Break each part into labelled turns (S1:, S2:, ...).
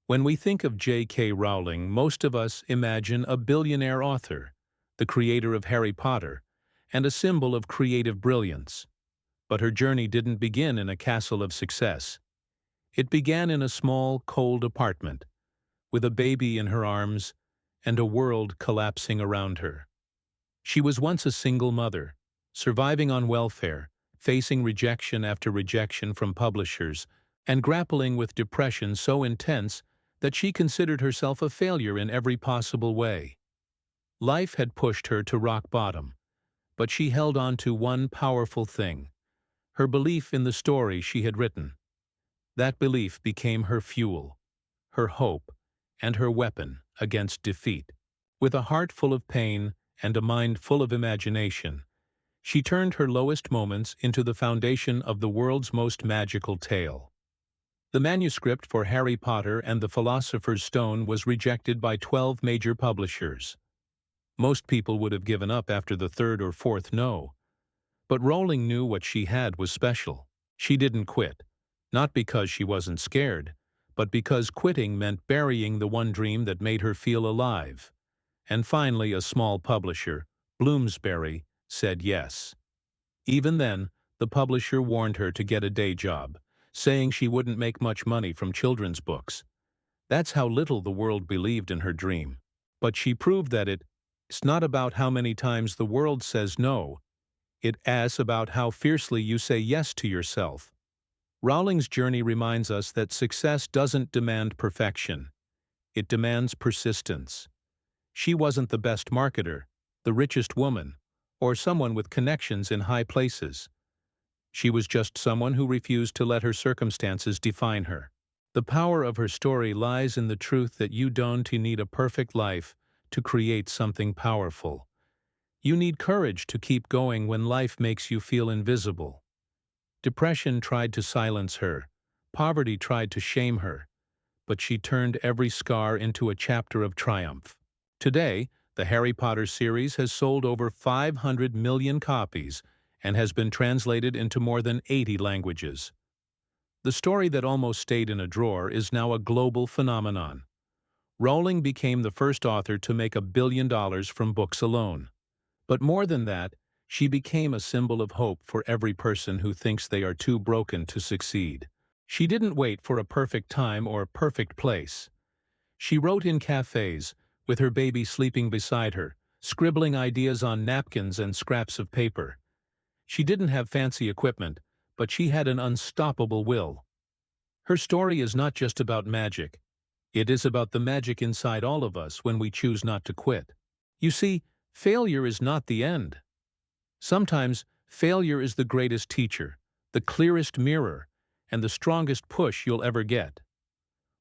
S1: When we think of J.K. Rowling, most of us imagine a billionaire author, the creator of Harry Potter, and a symbol of creative brilliance. But her journey didn't begin in a castle of success. It began in a small, cold apartment, with a baby in her arms and a world collapsing around her. She was once a single mother, surviving on welfare, facing rejection after rejection from publishers, and grappling with depression so intense that she considered herself a failure in every possible way. Life had pushed her to rock bottom, but she held on to one powerful thing: her belief in the story she had written. That belief became her fuel, her hope, and her weapon against defeat. With a heart full of pain and a mind full of imagination, she turned her lowest moments into the foundation of the world's most magical tale. The manuscript for Harry Potter and the Philosopher's Stone was rejected by 12 major publishers. Most people would have given up after the third or fourth no. But Rowling knew what she had was special. She didn't quit, not because she wasn't scared, but because quitting meant burying the one dream that made her feel alive. And finally, a small publisher, Bloomsbury, said yes. Even then, the publisher warned her to get a day job, saying she wouldn't make much money from children's books. That's how little the world believed in her dream. But she proved that it's not about how many times the world says no. It's about how fiercely you say yes to yourself. Rowling's journey reminds us that success doesn't demand perfection. It demands persistence. She wasn't the best marketer, the richest woman, or someone with connections in high places. She was just someone who refused to let her circumstances define her. The power of her story lies in the truth that you don't need a perfect life to create something powerful. You need courage to keep going when life makes you feel invisible. Depression tried to silence her. Poverty tried to shame her. But she turned every scar into a chapter of triumph. Today, the Harry Potter series has sold over 500 million copies and has been translated into more than 80 languages. The story that almost stayed in a drawer is now a global phenomenon. Rowling became the first author to make $1 billion from books alone. But more than that, she became a symbol of hope for every person who thinks they are too broken to succeed. She didn't wait for a perfect time or a perfect place. She wrote in cafes, with her baby sleeping beside her, scribbling ideas on napkins and scraps of paper. She didn't have fancy equipment, but she had an unstoppable will. Her story is not just about magic. It is about the magic inside all of us when we choose not to quit. You see, failure is not the end. Sometimes, failure is the greatest teacher, the clearest mirror, and the strongest push you'll ever get.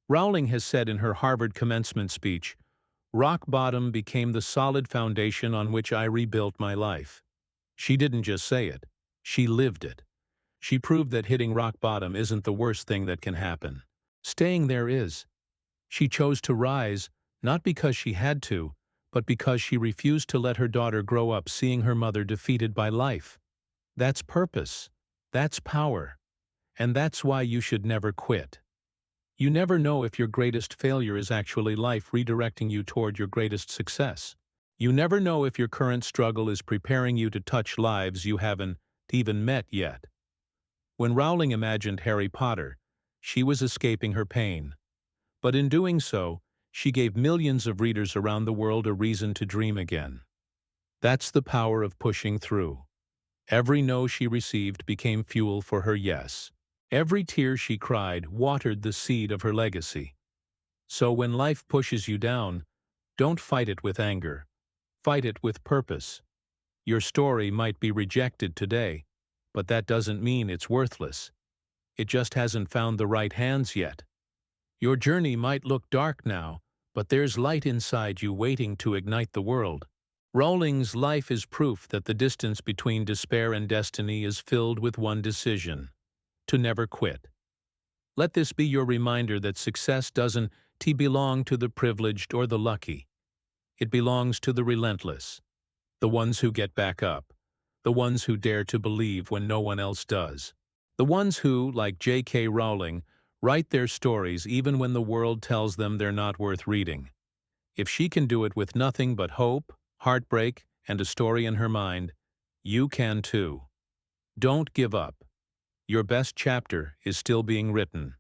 S1: Rowling has said in her Harvard commencement speech, "Rock bottom became the solid foundation on which I rebuilt my life." She didn't just say it, she lived it. She proved that hitting rock bottom isn't the worst thing that can happen. Staying there is. She chose to rise, not because she had to, but because she refused to let her daughter grow up seeing her mother defeated by life. That's purpose. That's power. And that's why you should never quit. You never know if your greatest failure is actually life redirecting you toward your greatest success. You never know if your current struggle is preparing you to touch lives you haven't even met yet. When Rowling imagined Harry Potter, she was escaping her pain. But in doing so, she gave millions of readers around the world a reason to dream again. That's the power of pushing through. Every no she received became fuel for her yes. Every tear she cried watered the seed of her legacy. So when life pushes you down, don't fight it with anger. Fight it with purpose. Your story might be rejected today, but that doesn't mean it's worthless. It just hasn't found the right hands yet. Your journey might look dark now, but there's light inside you waiting to ignite the world. Rowling's life is proof that the distance between despair and destiny is filled with one decision: to never quit. Let this be your reminder that success doesn't belong to the privileged or the lucky. It belongs to the relentless, the ones who get back up, the ones who dare to believe when no one else does, the ones who, like J.K. Rowling, Write their stories even when the world tells them they're not worth reading. If she can do it with nothing but hope, heartbreak, and a story in her mind, you can too. Don't give up. Your best chapter is still being written.